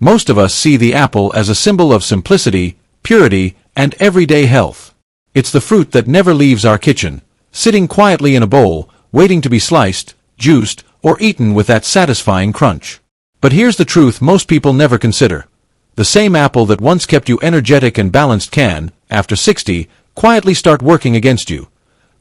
Most of us see the apple as a symbol of simplicity, purity, and everyday health. It's the fruit that never leaves our kitchen, sitting quietly in a bowl, waiting to be sliced, juiced, or eaten with that satisfying crunch. But here's the truth most people never consider. The same apple that once kept you energetic and balanced can, after 60, quietly start working against you.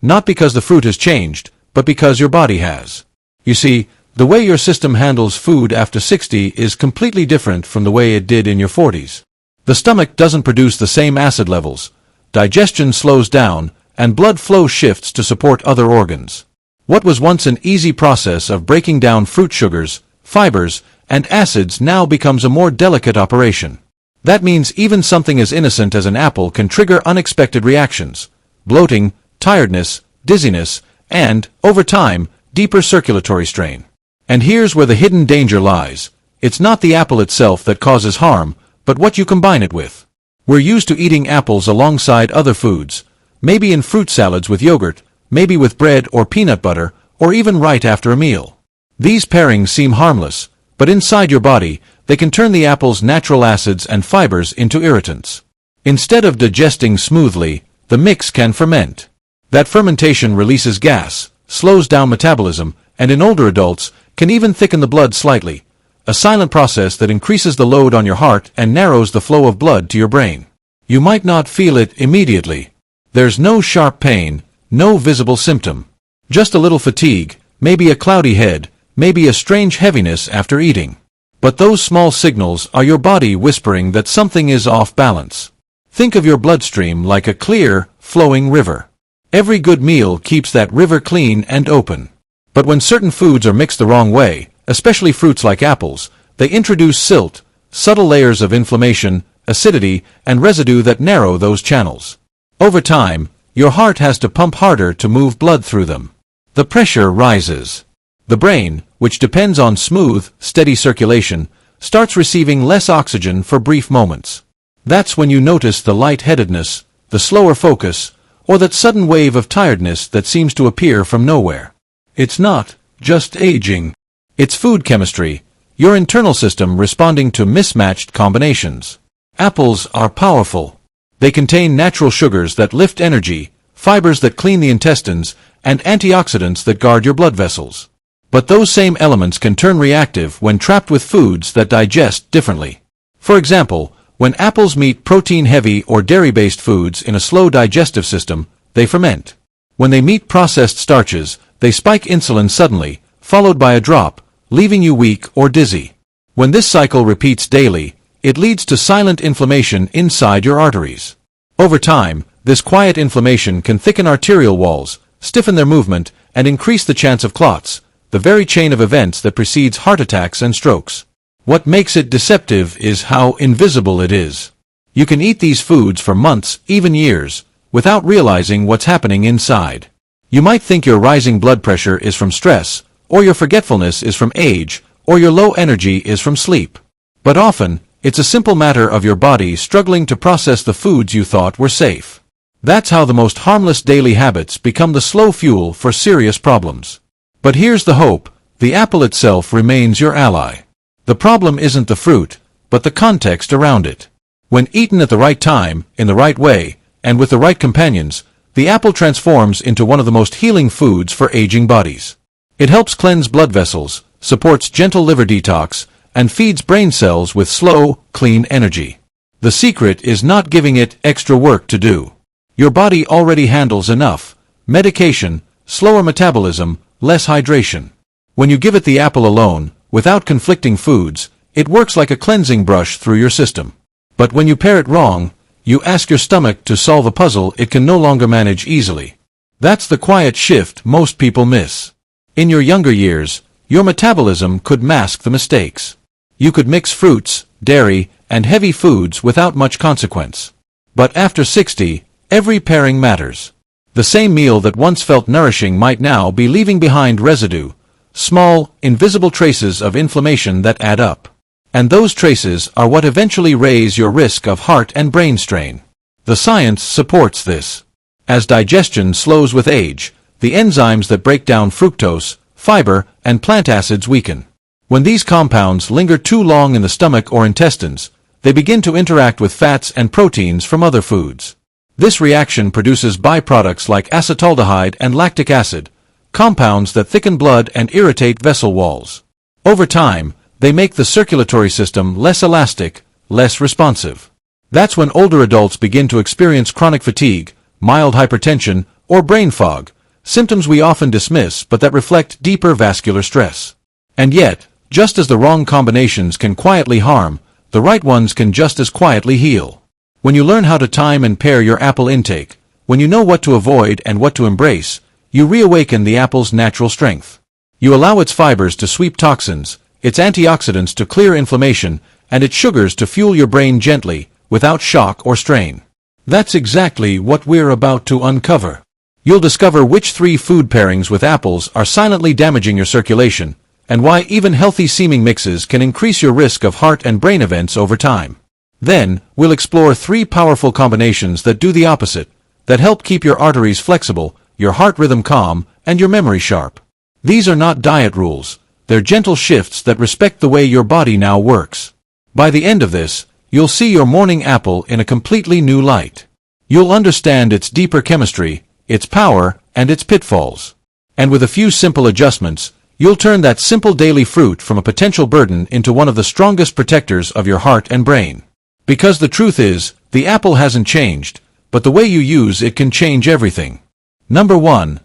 Not because the fruit has changed, but because your body has. You see, the way your system handles food after 60 is completely different from the way it did in your 40s. The stomach doesn't produce the same acid levels, digestion slows down, and blood flow shifts to support other organs. What was once an easy process of breaking down fruit sugars, fibers, and acids now becomes a more delicate operation. That means even something as innocent as an apple can trigger unexpected reactions: bloating, tiredness, dizziness, and, over time, deeper circulatory strain. And here's where the hidden danger lies. It's not the apple itself that causes harm, but what you combine it with. We're used to eating apples alongside other foods, maybe in fruit salads with yogurt, maybe with bread or peanut butter, or even right after a meal. These pairings seem harmless, but inside your body, they can turn the apple's natural acids and fibers into irritants. Instead of digesting smoothly, the mix can ferment. That fermentation releases gas, slows down metabolism, and in older adults, can even thicken the blood slightly, a silent process that increases the load on your heart and narrows the flow of blood to your brain. You might not feel it immediately. There's no sharp pain, no visible symptom. Just a little fatigue, maybe a cloudy head, maybe a strange heaviness after eating. But those small signals are your body whispering that something is off balance. Think of your bloodstream like a clear, flowing river. Every good meal keeps that river clean and open. But when certain foods are mixed the wrong way, especially fruits like apples, they introduce silt, subtle layers of inflammation, acidity, and residue that narrow those channels. Over time, your heart has to pump harder to move blood through them. The pressure rises. The brain, which depends on smooth, steady circulation, starts receiving less oxygen for brief moments. That's when you notice the lightheadedness, the slower focus, or that sudden wave of tiredness that seems to appear from nowhere. It's not just aging. It's food chemistry, your internal system responding to mismatched combinations. Apples are powerful. They contain natural sugars that lift energy, fibers that clean the intestines, and antioxidants that guard your blood vessels. But those same elements can turn reactive when trapped with foods that digest differently. For example, when apples meet protein-heavy or dairy-based foods in a slow digestive system, they ferment. When they meet processed starches, they spike insulin suddenly, followed by a drop, leaving you weak or dizzy. When this cycle repeats daily, it leads to silent inflammation inside your arteries. Over time, this quiet inflammation can thicken arterial walls, stiffen their movement, and increase the chance of clots, the very chain of events that precedes heart attacks and strokes. What makes it deceptive is how invisible it is. You can eat these foods for months, even years, without realizing what's happening inside. You might think your rising blood pressure is from stress, or your forgetfulness is from age, or your low energy is from sleep. But often, it's a simple matter of your body struggling to process the foods you thought were safe. That's how the most harmless daily habits become the slow fuel for serious problems. But here's the hope: the apple itself remains your ally. The problem isn't the fruit, but the context around it. When eaten at the right time, in the right way, and with the right companions, the apple transforms into one of the most healing foods for aging bodies. It helps cleanse blood vessels, supports gentle liver detox, and feeds brain cells with slow, clean energy. The secret is not giving it extra work to do. Your body already handles enough: medication, slower metabolism, less hydration. When you give it the apple alone, without conflicting foods, it works like a cleansing brush through your system. But when you pair it wrong, you ask your stomach to solve a puzzle it can no longer manage easily. That's the quiet shift most people miss. In your younger years, your metabolism could mask the mistakes. You could mix fruits, dairy, and heavy foods without much consequence. But after 60, every pairing matters. The same meal that once felt nourishing might now be leaving behind residue, small, invisible traces of inflammation that add up. And those traces are what eventually raise your risk of heart and brain strain. The science supports this. As digestion slows with age, the enzymes that break down fructose, fiber, and plant acids weaken. When these compounds linger too long in the stomach or intestines, they begin to interact with fats and proteins from other foods. This reaction produces byproducts like acetaldehyde and lactic acid, compounds that thicken blood and irritate vessel walls. Over time, they make the circulatory system less elastic, less responsive. That's when older adults begin to experience chronic fatigue, mild hypertension, or brain fog, symptoms we often dismiss but that reflect deeper vascular stress. And yet, just as the wrong combinations can quietly harm, the right ones can just as quietly heal. When you learn how to time and pair your apple intake, when you know what to avoid and what to embrace, you reawaken the apple's natural strength. You allow its fibers to sweep toxins, its antioxidants to clear inflammation, and its sugars to fuel your brain gently, without shock or strain. That's exactly what we're about to uncover. You'll discover which 3 food pairings with apples are silently damaging your circulation, and why even healthy-seeming mixes can increase your risk of heart and brain events over time. Then, we'll explore 3 powerful combinations that do the opposite, that help keep your arteries flexible, your heart rhythm calm, and your memory sharp. These are not diet rules, they're gentle shifts that respect the way your body now works. By the end of this, you'll see your morning apple in a completely new light. You'll understand its deeper chemistry, its power, and its pitfalls. And with a few simple adjustments, you'll turn that simple daily fruit from a potential burden into one of the strongest protectors of your heart and brain. Because the truth is, the apple hasn't changed, but the way you use it can change everything. Number 1.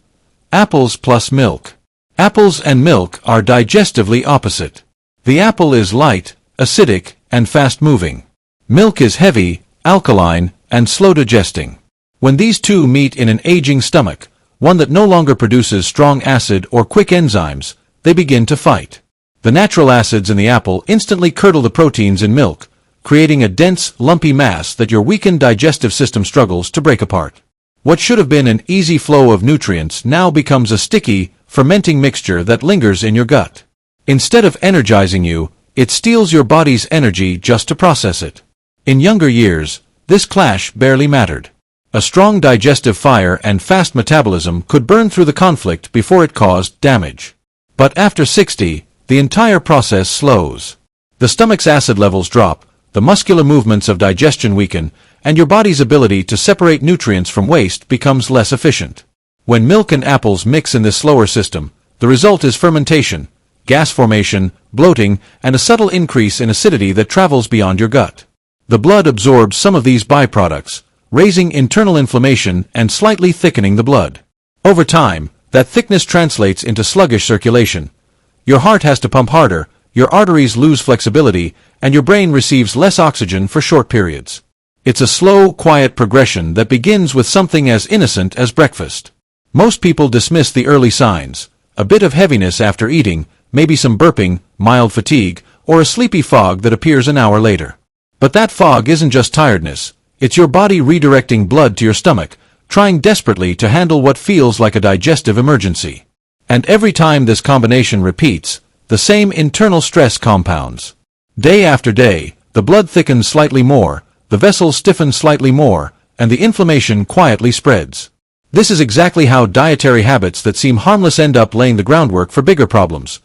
Apples plus milk. Apples and milk are digestively opposite. The apple is light, acidic, and fast-moving. Milk is heavy, alkaline, and slow digesting. When these two meet in an aging stomach, one that no longer produces strong acid or quick enzymes, they begin to fight. The natural acids in the apple instantly curdle the proteins in milk, creating a dense, lumpy mass that your weakened digestive system struggles to break apart. What should have been an easy flow of nutrients now becomes a sticky, fermenting mixture that lingers in your gut. Instead of energizing you, it steals your body's energy just to process it. In younger years, this clash barely mattered. A strong digestive fire and fast metabolism could burn through the conflict before it caused damage. But after 60, the entire process slows. The stomach's acid levels drop, the muscular movements of digestion weaken, and your body's ability to separate nutrients from waste becomes less efficient. When milk and apples mix in this slower system, the result is fermentation, gas formation, bloating, and a subtle increase in acidity that travels beyond your gut. The blood absorbs some of these byproducts, raising internal inflammation and slightly thickening the blood. Over time, that thickness translates into sluggish circulation. Your heart has to pump harder, your arteries lose flexibility, and your brain receives less oxygen for short periods. It's a slow, quiet progression that begins with something as innocent as breakfast. Most people dismiss the early signs: a bit of heaviness after eating, maybe some burping, mild fatigue, or a sleepy fog that appears an hour later. But that fog isn't just tiredness, it's your body redirecting blood to your stomach, trying desperately to handle what feels like a digestive emergency. And every time this combination repeats, the same internal stress compounds. Day after day, the blood thickens slightly more, the vessels stiffen slightly more, and the inflammation quietly spreads. This is exactly how dietary habits that seem harmless end up laying the groundwork for bigger problems.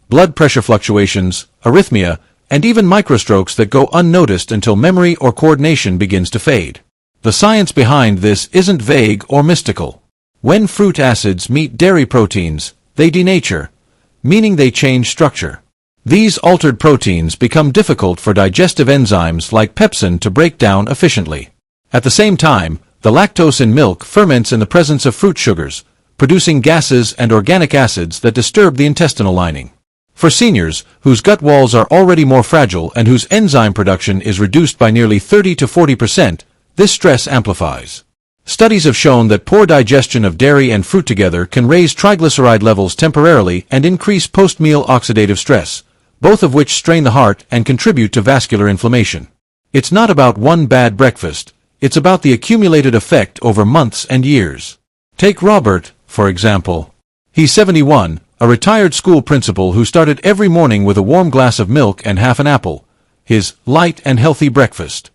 Blood pressure fluctuations, arrhythmia, and even microstrokes that go unnoticed until memory or coordination begins to fade. The science behind this isn't vague or mystical. When fruit acids meet dairy proteins, they denature, meaning they change structure. These altered proteins become difficult for digestive enzymes like pepsin to break down efficiently. At the same time, the lactose in milk ferments in the presence of fruit sugars, producing gases and organic acids that disturb the intestinal lining. For seniors, whose gut walls are already more fragile and whose enzyme production is reduced by nearly 30 to 40%, this stress amplifies. Studies have shown that poor digestion of dairy and fruit together can raise triglyceride levels temporarily and increase post-meal oxidative stress, both of which strain the heart and contribute to vascular inflammation. It's not about one bad breakfast, it's about the accumulated effect over months and years. Take Robert, for example. He's 71, a retired school principal who started every morning with a warm glass of milk and half an apple, his light and healthy breakfast.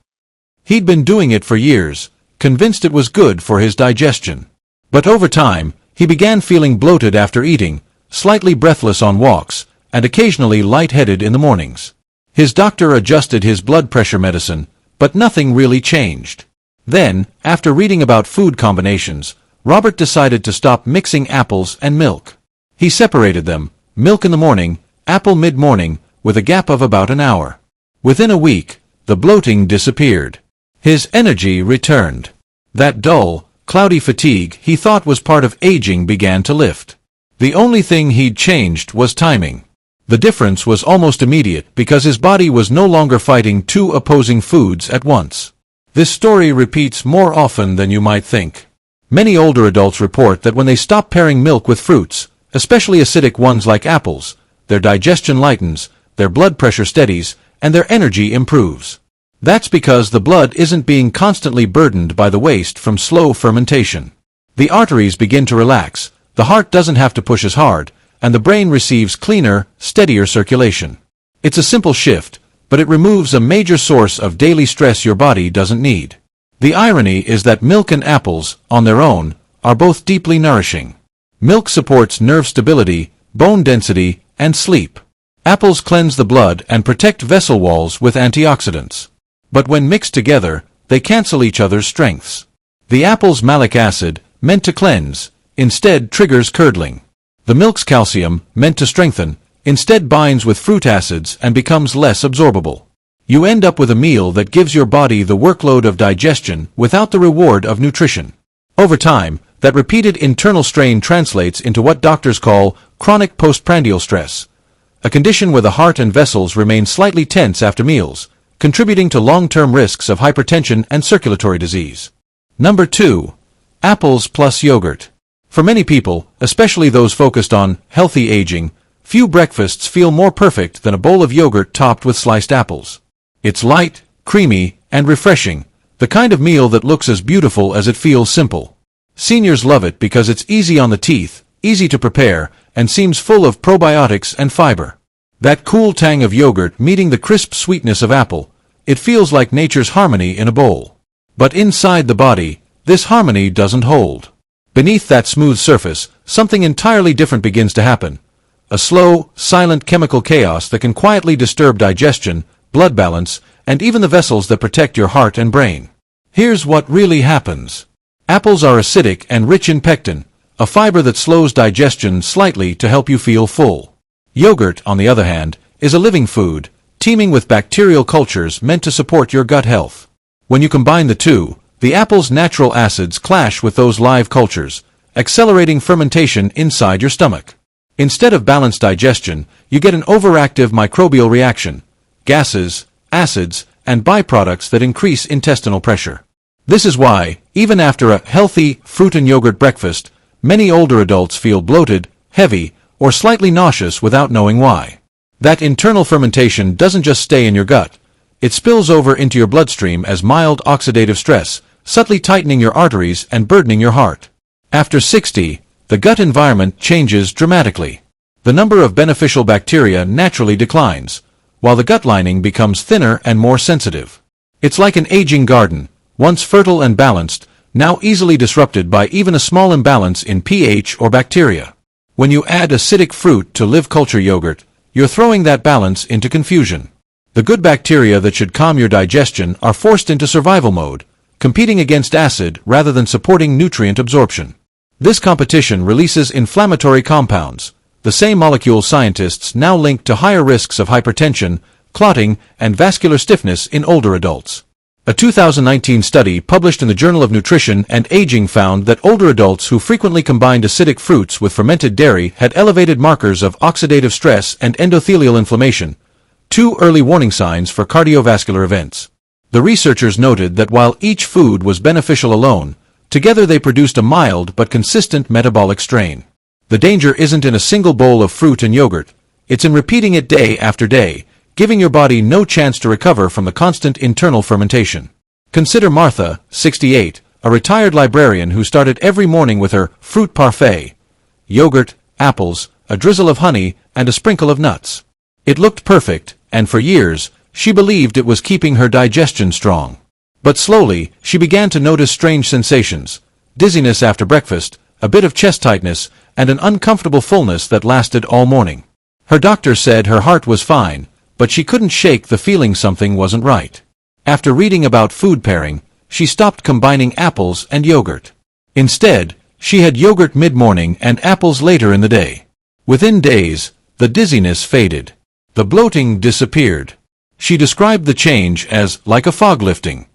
He'd been doing it for years, convinced it was good for his digestion. But over time, he began feeling bloated after eating, slightly breathless on walks, and occasionally light-headed in the mornings. His doctor adjusted his blood pressure medicine, but nothing really changed. Then, after reading about food combinations, Robert decided to stop mixing apples and milk. He separated them, milk in the morning, apple mid-morning, with a gap of about an hour. Within a week, the bloating disappeared. His energy returned. That dull, cloudy fatigue he thought was part of aging began to lift. The only thing he'd changed was timing. The difference was almost immediate because his body was no longer fighting two opposing foods at once. This story repeats more often than you might think. Many older adults report that when they stop pairing milk with fruits, especially acidic ones like apples, their digestion lightens, their blood pressure steadies, and their energy improves. That's because the blood isn't being constantly burdened by the waste from slow fermentation. The arteries begin to relax, the heart doesn't have to push as hard, and the brain receives cleaner, steadier circulation. It's a simple shift, but it removes a major source of daily stress your body doesn't need. The irony is that milk and apples, on their own, are both deeply nourishing. Milk supports nerve stability, bone density, and sleep. Apples cleanse the blood and protect vessel walls with antioxidants. But when mixed together, they cancel each other's strengths. The apple's malic acid, meant to cleanse, instead triggers curdling. The milk's calcium, meant to strengthen, instead binds with fruit acids and becomes less absorbable. You end up with a meal that gives your body the workload of digestion without the reward of nutrition. Over time, that repeated internal strain translates into what doctors call chronic postprandial stress, a condition where the heart and vessels remain slightly tense after meals, contributing to long-term risks of hypertension and circulatory disease. Number 2. Apples plus yogurt. For many people, especially those focused on healthy aging, few breakfasts feel more perfect than a bowl of yogurt topped with sliced apples. It's light, creamy, and refreshing, the kind of meal that looks as beautiful as it feels simple. Seniors love it because it's easy on the teeth, easy to prepare, and seems full of probiotics and fiber. That cool tang of yogurt meeting the crisp sweetness of apple, it feels like nature's harmony in a bowl. But inside the body, this harmony doesn't hold. Beneath that smooth surface, something entirely different begins to happen. A slow, silent chemical chaos that can quietly disturb digestion, blood balance, and even the vessels that protect your heart and brain. Here's what really happens. Apples are acidic and rich in pectin, a fiber that slows digestion slightly to help you feel full. Yogurt, on the other hand, is a living food, teeming with bacterial cultures meant to support your gut health. When you combine the two, the apple's natural acids clash with those live cultures, accelerating fermentation inside your stomach. Instead of balanced digestion, you get an overactive microbial reaction, gases, acids, and byproducts that increase intestinal pressure. This is why, even after a healthy fruit and yogurt breakfast, many older adults feel bloated, heavy, or slightly nauseous without knowing why. That internal fermentation doesn't just stay in your gut. It spills over into your bloodstream as mild oxidative stress, subtly tightening your arteries and burdening your heart. After 60, the gut environment changes dramatically. The number of beneficial bacteria naturally declines, while the gut lining becomes thinner and more sensitive. It's like an aging garden, once fertile and balanced, now easily disrupted by even a small imbalance in pH or bacteria. When you add acidic fruit to live culture yogurt, you're throwing that balance into confusion. The good bacteria that should calm your digestion are forced into survival mode, competing against acid rather than supporting nutrient absorption. This competition releases inflammatory compounds, the same molecules scientists now link to higher risks of hypertension, clotting, and vascular stiffness in older adults. A 2019 study published in the Journal of Nutrition and Aging found that older adults who frequently combined acidic fruits with fermented dairy had elevated markers of oxidative stress and endothelial inflammation, two early warning signs for cardiovascular events. The researchers noted that while each food was beneficial alone, together they produced a mild but consistent metabolic strain. The danger isn't in a single bowl of fruit and yogurt, it's in repeating it day after day, giving your body no chance to recover from the constant internal fermentation. Consider Martha, 68, a retired librarian who started every morning with her fruit parfait: yogurt, apples, a drizzle of honey, and a sprinkle of nuts. It looked perfect, and for years, she believed it was keeping her digestion strong. But slowly, she began to notice strange sensations: dizziness after breakfast, a bit of chest tightness, and an uncomfortable fullness that lasted all morning. Her doctor said her heart was fine, but she couldn't shake the feeling something wasn't right. After reading about food pairing, she stopped combining apples and yogurt. Instead, she had yogurt mid-morning and apples later in the day. Within days, the dizziness faded. The bloating disappeared. She described the change as like a fog lifting.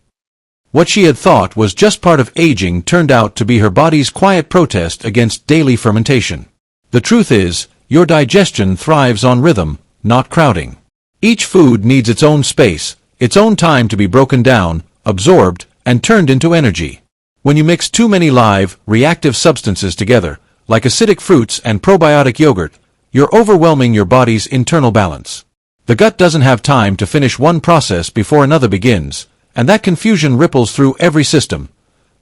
What she had thought was just part of aging turned out to be her body's quiet protest against daily fermentation. The truth is, your digestion thrives on rhythm, not crowding. Each food needs its own space, its own time to be broken down, absorbed, and turned into energy. When you mix too many live, reactive substances together, like acidic fruits and probiotic yogurt, you're overwhelming your body's internal balance. The gut doesn't have time to finish one process before another begins, and that confusion ripples through every system.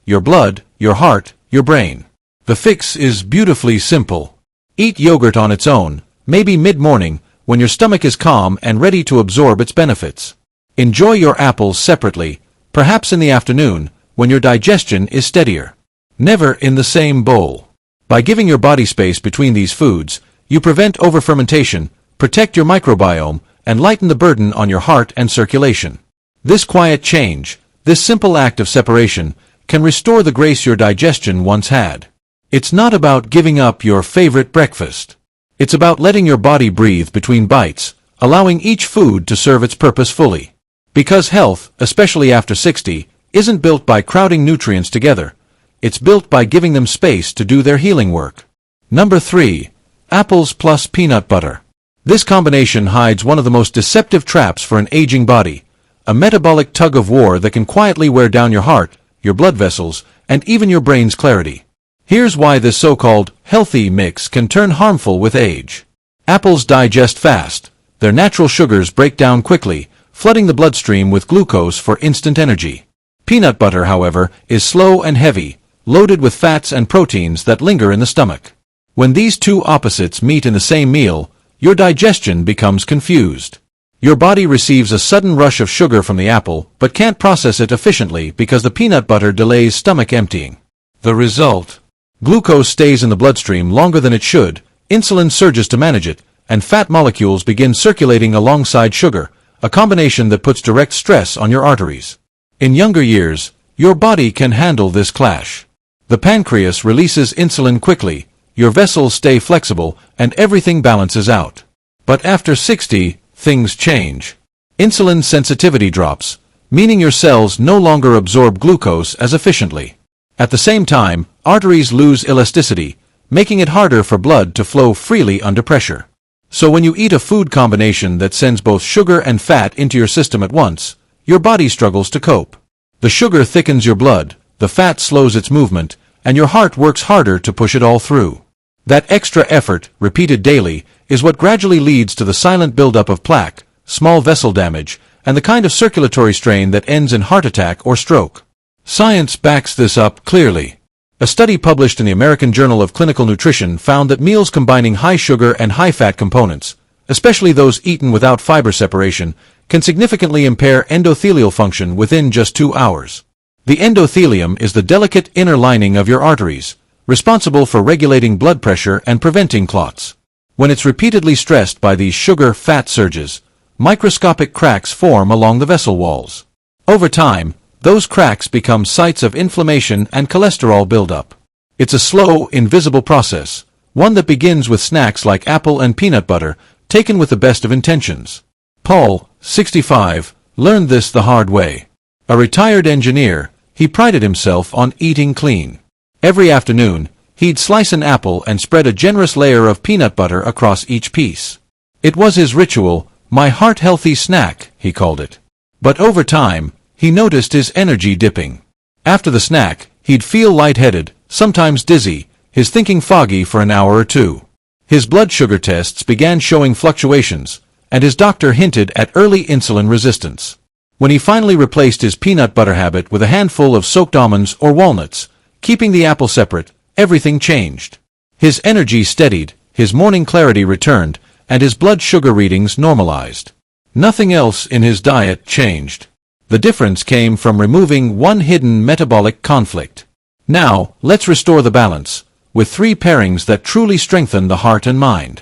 Your blood, your heart, your brain. The fix is beautifully simple. Eat yogurt on its own, maybe mid-morning, when your stomach is calm and ready to absorb its benefits. Enjoy your apples separately, perhaps in the afternoon, when your digestion is steadier. Never in the same bowl. By giving your body space between these foods, you prevent overfermentation, protect your microbiome, and lighten the burden on your heart and circulation. This quiet change, this simple act of separation, can restore the grace your digestion once had. It's not about giving up your favorite breakfast. It's about letting your body breathe between bites, allowing each food to serve its purpose fully. Because health, especially after 60, isn't built by crowding nutrients together. It's built by giving them space to do their healing work. Number 3. Apples plus peanut butter. This combination hides one of the most deceptive traps for an aging body, a metabolic tug-of-war that can quietly wear down your heart, your blood vessels, and even your brain's clarity. Here's why this so-called healthy mix can turn harmful with age. Apples digest fast. Their natural sugars break down quickly, flooding the bloodstream with glucose for instant energy. Peanut butter, however, is slow and heavy, loaded with fats and proteins that linger in the stomach. When these two opposites meet in the same meal, your digestion becomes confused. Your body receives a sudden rush of sugar from the apple, but can't process it efficiently because the peanut butter delays stomach emptying. The result? Glucose stays in the bloodstream longer than it should, insulin surges to manage it, and fat molecules begin circulating alongside sugar, a combination that puts direct stress on your arteries. In younger years, your body can handle this clash. The pancreas releases insulin quickly, your vessels stay flexible, and everything balances out. But after 60, things change. Insulin sensitivity drops, meaning your cells no longer absorb glucose as efficiently. At the same time, arteries lose elasticity, making it harder for blood to flow freely under pressure. So when you eat a food combination that sends both sugar and fat into your system at once, your body struggles to cope. The sugar thickens your blood, the fat slows its movement, and your heart works harder to push it all through. That extra effort, repeated daily, is what gradually leads to the silent buildup of plaque, small vessel damage, and the kind of circulatory strain that ends in heart attack or stroke. Science backs this up clearly. A study published in the American Journal of Clinical Nutrition found that meals combining high sugar and high fat components, especially those eaten without fiber separation, can significantly impair endothelial function within just 2 hours. The endothelium is the delicate inner lining of your arteries, responsible for regulating blood pressure and preventing clots. When it's repeatedly stressed by these sugar-fat surges, microscopic cracks form along the vessel walls. Over time, those cracks become sites of inflammation and cholesterol buildup. It's a slow, invisible process, one that begins with snacks like apple and peanut butter, taken with the best of intentions. Paul, 65, learned this the hard way. A retired engineer, he prided himself on eating clean. Every afternoon, he'd slice an apple and spread a generous layer of peanut butter across each piece. It was his ritual, my heart-healthy snack, he called it. But over time, he noticed his energy dipping. After the snack, he'd feel lightheaded, sometimes dizzy, his thinking foggy for an hour or two. His blood sugar tests began showing fluctuations, and his doctor hinted at early insulin resistance. When he finally replaced his peanut butter habit with a handful of soaked almonds or walnuts, keeping the apple separate, everything changed. His energy steadied, his morning clarity returned, and his blood sugar readings normalized. Nothing else in his diet changed. The difference came from removing one hidden metabolic conflict. Now, let's restore the balance, with 3 pairings that truly strengthen the heart and mind.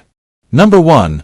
Number 1.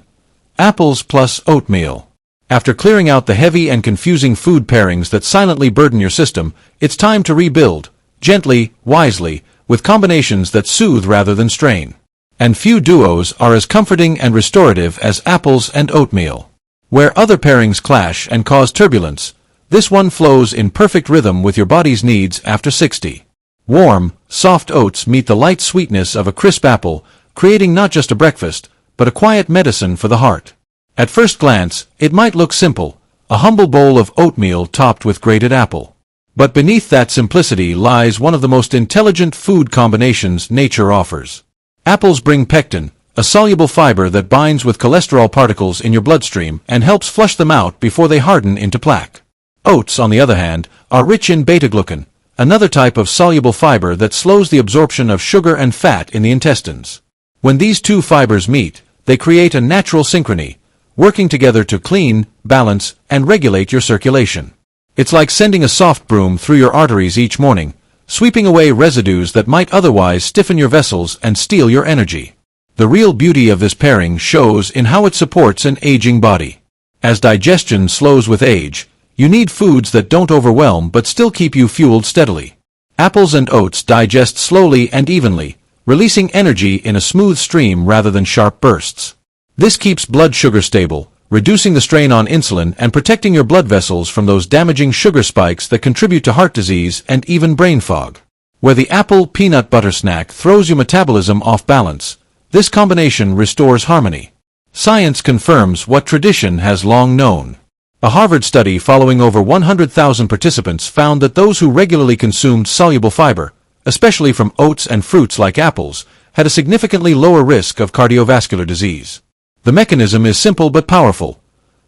Apples plus oatmeal. After clearing out the heavy and confusing food pairings that silently burden your system, it's time to rebuild, gently, wisely, with combinations that soothe rather than strain. And few duos are as comforting and restorative as apples and oatmeal. Where other pairings clash and cause turbulence, this one flows in perfect rhythm with your body's needs after 60. Warm, soft oats meet the light sweetness of a crisp apple, creating not just a breakfast, but a quiet medicine for the heart. At first glance, it might look simple, a humble bowl of oatmeal topped with grated apple. But beneath that simplicity lies one of the most intelligent food combinations nature offers. Apples bring pectin, a soluble fiber that binds with cholesterol particles in your bloodstream and helps flush them out before they harden into plaque. Oats, on the other hand, are rich in beta-glucan, another type of soluble fiber that slows the absorption of sugar and fat in the intestines. When these two fibers meet, they create a natural synchrony, working together to clean, balance, and regulate your circulation. It's like sending a soft broom through your arteries each morning, sweeping away residues that might otherwise stiffen your vessels and steal your energy. The real beauty of this pairing shows in how it supports an aging body. As digestion slows with age, you need foods that don't overwhelm but still keep you fueled steadily. Apples and oats digest slowly and evenly, releasing energy in a smooth stream rather than sharp bursts. This keeps blood sugar stable, reducing the strain on insulin and protecting your blood vessels from those damaging sugar spikes that contribute to heart disease and even brain fog. Where the apple peanut butter snack throws your metabolism off balance, this combination restores harmony. Science confirms what tradition has long known. A Harvard study following over 100,000 participants found that those who regularly consumed soluble fiber, especially from oats and fruits like apples, had a significantly lower risk of cardiovascular disease. The mechanism is simple but powerful.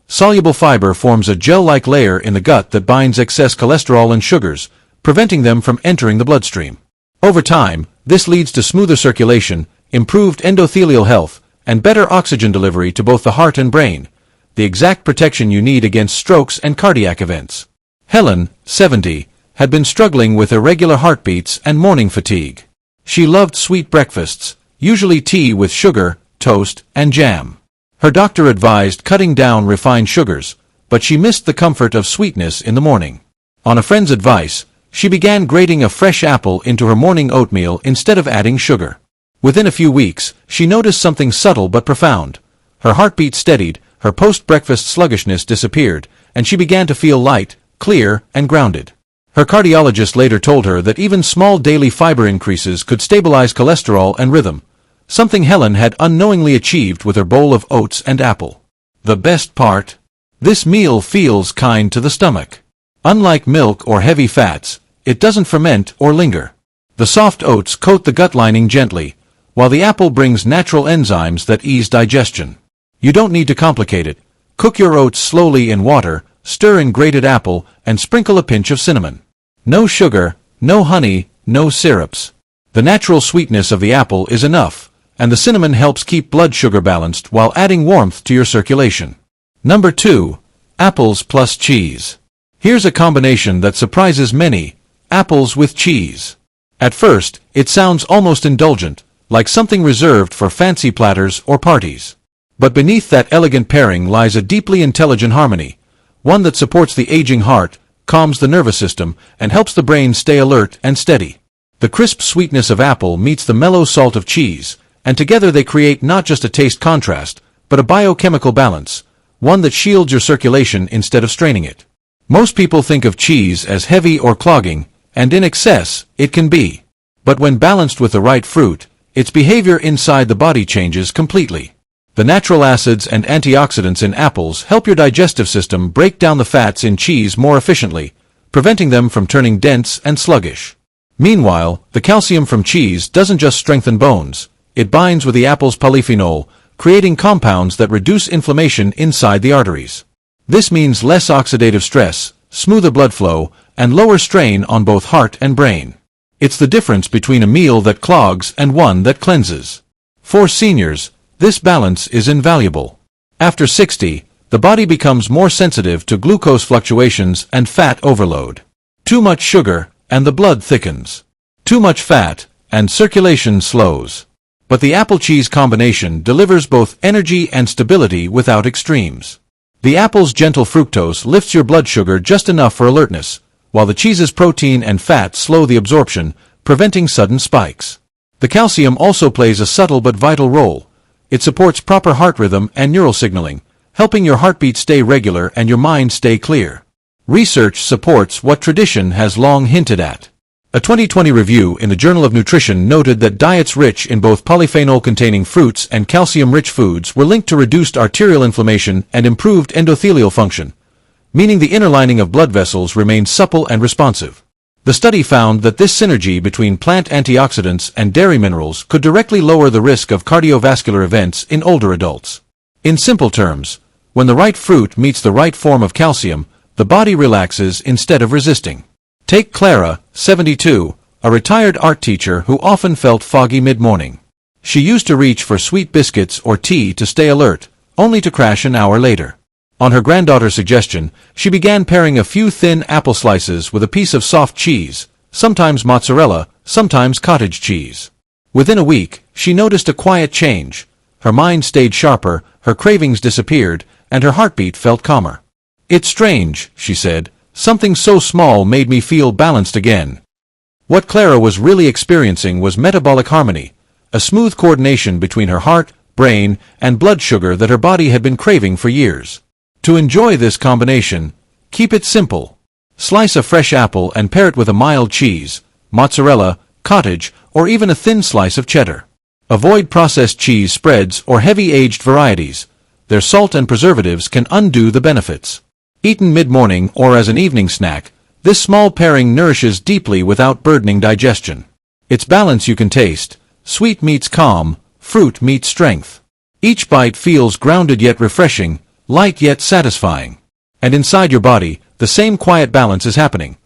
Soluble fiber forms a gel-like layer in the gut that binds excess cholesterol and sugars, preventing them from entering the bloodstream. Over time, this leads to smoother circulation, improved endothelial health, and better oxygen delivery to both the heart and brain, the exact protection you need against strokes and cardiac events. Helen, 70, had been struggling with irregular heartbeats and morning fatigue. She loved sweet breakfasts, usually tea with sugar, toast, and jam. Her doctor advised cutting down refined sugars, but she missed the comfort of sweetness in the morning. On a friend's advice, she began grating a fresh apple into her morning oatmeal instead of adding sugar. Within a few weeks, she noticed something subtle but profound. Her heartbeat steadied, her post-breakfast sluggishness disappeared, and she began to feel light, clear, and grounded. Her cardiologist later told her that even small daily fiber increases could stabilize cholesterol and rhythm, something Helen had unknowingly achieved with her bowl of oats and apple. The best part? This meal feels kind to the stomach. Unlike milk or heavy fats, it doesn't ferment or linger. The soft oats coat the gut lining gently, while the apple brings natural enzymes that ease digestion. You don't need to complicate it. Cook your oats slowly in water, stir in grated apple, and sprinkle a pinch of cinnamon. No sugar, no honey, no syrups. The natural sweetness of the apple is enough, and the cinnamon helps keep blood sugar balanced while adding warmth to your circulation. Number 2. Apples plus cheese. Here's a combination that surprises many: apples with cheese. At first, it sounds almost indulgent, like something reserved for fancy platters or parties. But beneath that elegant pairing lies a deeply intelligent harmony, one that supports the aging heart, calms the nervous system, and helps the brain stay alert and steady. The crisp sweetness of apple meets the mellow salt of cheese, and together they create not just a taste contrast, but a biochemical balance, one that shields your circulation instead of straining it. Most people think of cheese as heavy or clogging, and in excess, it can be. But when balanced with the right fruit, its behavior inside the body changes completely. The natural acids and antioxidants in apples help your digestive system break down the fats in cheese more efficiently, preventing them from turning dense and sluggish. Meanwhile, the calcium from cheese doesn't just strengthen bones, it binds with the apple's polyphenol, creating compounds that reduce inflammation inside the arteries. This means less oxidative stress, smoother blood flow, and lower strain on both heart and brain. It's the difference between a meal that clogs and one that cleanses. For seniors, this balance is invaluable. After 60, the body becomes more sensitive to glucose fluctuations and fat overload. Too much sugar, and the blood thickens. Too much fat, and circulation slows. But the apple-cheese combination delivers both energy and stability without extremes. The apple's gentle fructose lifts your blood sugar just enough for alertness, while the cheese's protein and fat slow the absorption, preventing sudden spikes. The calcium also plays a subtle but vital role. It supports proper heart rhythm and neural signaling, helping your heartbeat stay regular and your mind stay clear. Research supports what tradition has long hinted at. A 2020 review in the Journal of Nutrition noted that diets rich in both polyphenol-containing fruits and calcium-rich foods were linked to reduced arterial inflammation and improved endothelial function, meaning the inner lining of blood vessels remained supple and responsive. The study found that this synergy between plant antioxidants and dairy minerals could directly lower the risk of cardiovascular events in older adults. In simple terms, when the right fruit meets the right form of calcium, the body relaxes instead of resisting. Take Clara, 72, a retired art teacher who often felt foggy mid-morning. She used to reach for sweet biscuits or tea to stay alert, only to crash an hour later. On her granddaughter's suggestion, she began pairing a few thin apple slices with a piece of soft cheese, sometimes mozzarella, sometimes cottage cheese. Within a week, she noticed a quiet change. Her mind stayed sharper, her cravings disappeared, and her heartbeat felt calmer. "It's strange," she said. "Something so small made me feel balanced again." What Clara was really experiencing was metabolic harmony, a smooth coordination between her heart, brain, and blood sugar that her body had been craving for years. To enjoy this combination, keep it simple. Slice a fresh apple and pair it with a mild cheese, mozzarella, cottage, or even a thin slice of cheddar. Avoid processed cheese spreads or heavy-aged varieties. Their salt and preservatives can undo the benefits. Eaten mid-morning or as an evening snack, this small pairing nourishes deeply without burdening digestion. Its balance you can taste. Sweet meets calm, fruit meets strength. Each bite feels grounded yet refreshing, light yet satisfying. And inside your body, the same quiet balance is happening.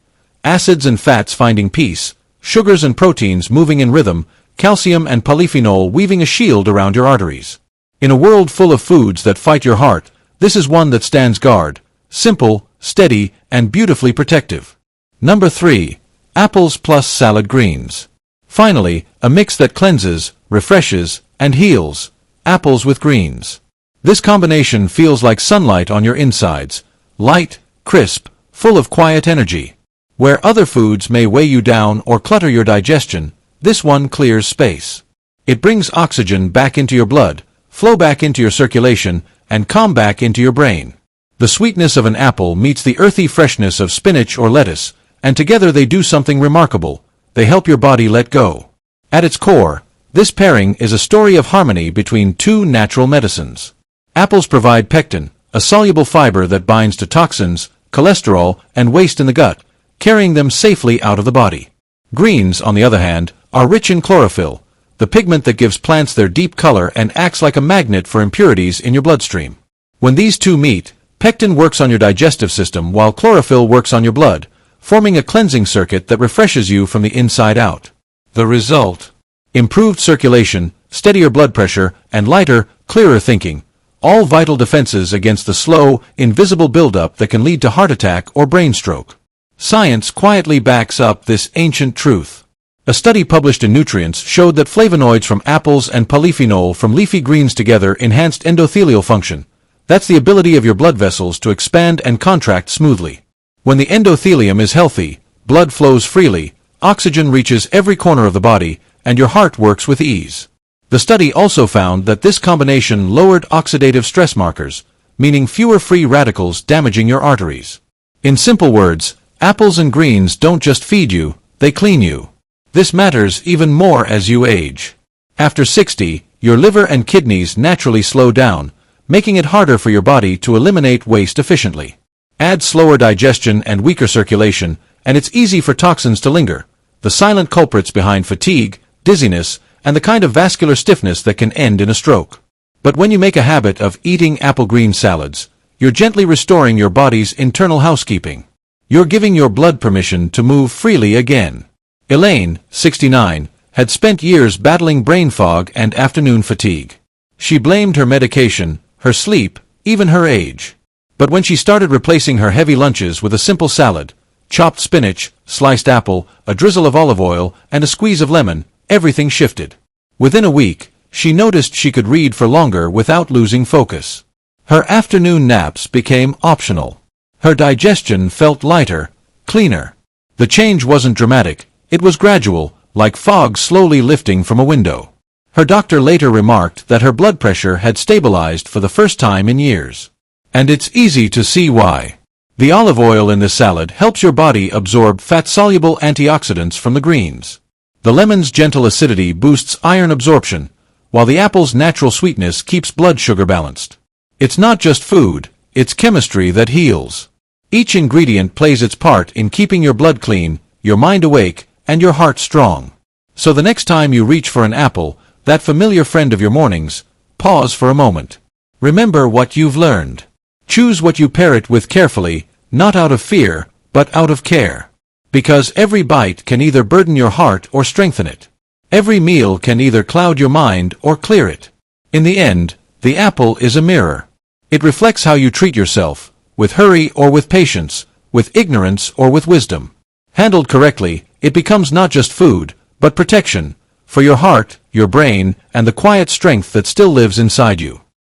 Acids and fats finding peace, sugars and proteins moving in rhythm, calcium and polyphenol weaving a shield around your arteries. In a world full of foods that fight your heart, this is one that stands guard. Simple, steady, and beautifully protective. Number 3. Apples plus salad greens. Finally, a mix that cleanses, refreshes, and heals. Apples with greens. This combination feels like sunlight on your insides. Light, crisp, full of quiet energy. Where other foods may weigh you down or clutter your digestion, this one clears space. It brings oxygen back into your blood, flow back into your circulation, and calm back into your brain. The sweetness of an apple meets the earthy freshness of spinach or lettuce, and together they do something remarkable. They help your body let go. At its core, this pairing is a story of harmony between two natural medicines. Apples provide pectin, a soluble fiber that binds to toxins, cholesterol, and waste in the gut, carrying them safely out of the body. Greens, on the other hand, are rich in chlorophyll, the pigment that gives plants their deep color and acts like a magnet for impurities in your bloodstream. When these two meet, pectin works on your digestive system while chlorophyll works on your blood, forming a cleansing circuit that refreshes you from the inside out. The result? Improved circulation, steadier blood pressure, and lighter, clearer thinking, all vital defenses against the slow, invisible buildup that can lead to heart attack or brain stroke. Science quietly backs up this ancient truth. A study published in Nutrients showed that flavonoids from apples and polyphenol from leafy greens together enhanced endothelial function. That's the ability of your blood vessels to expand and contract smoothly. When the endothelium is healthy, blood flows freely, oxygen reaches every corner of the body, and your heart works with ease. The study also found that this combination lowered oxidative stress markers, meaning fewer free radicals damaging your arteries. In simple words, apples and greens don't just feed you, they clean you. This matters even more as you age. After 60, your liver and kidneys naturally slow down, making it harder for your body to eliminate waste efficiently. Add slower digestion and weaker circulation, and it's easy for toxins to linger, the silent culprits behind fatigue, dizziness, and the kind of vascular stiffness that can end in a stroke. But when you make a habit of eating apple-green salads, you're gently restoring your body's internal housekeeping. You're giving your blood permission to move freely again. Elaine, 69, had spent years battling brain fog and afternoon fatigue. She blamed her medication, her sleep, even her age. But when she started replacing her heavy lunches with a simple salad, chopped spinach, sliced apple, a drizzle of olive oil, and a squeeze of lemon, everything shifted. Within a week, She noticed she could read for longer without losing focus. Her afternoon naps became optional. Her digestion felt lighter, cleaner. The change wasn't dramatic, it was gradual, like fog slowly lifting from a window. Her doctor later remarked that her blood pressure had stabilized for the first time in years. And it's easy to see why. The olive oil in this salad helps your body absorb fat-soluble antioxidants from the greens. The lemon's gentle acidity boosts iron absorption, while the apple's natural sweetness keeps blood sugar balanced. It's not just food, it's chemistry that heals. Each ingredient plays its part in keeping your blood clean, your mind awake, and your heart strong. So the next time you reach for an apple, that familiar friend of your mornings, pause for a moment. Remember what you've learned. Choose what you pair it with carefully, not out of fear, but out of care. Because every bite can either burden your heart or strengthen it. Every meal can either cloud your mind or clear it. In the end, the apple is a mirror. It reflects how you treat yourself, with hurry or with patience, with ignorance or with wisdom. Handled correctly, it becomes not just food, but protection, for your heart, your brain, and the quiet strength that still lives inside you.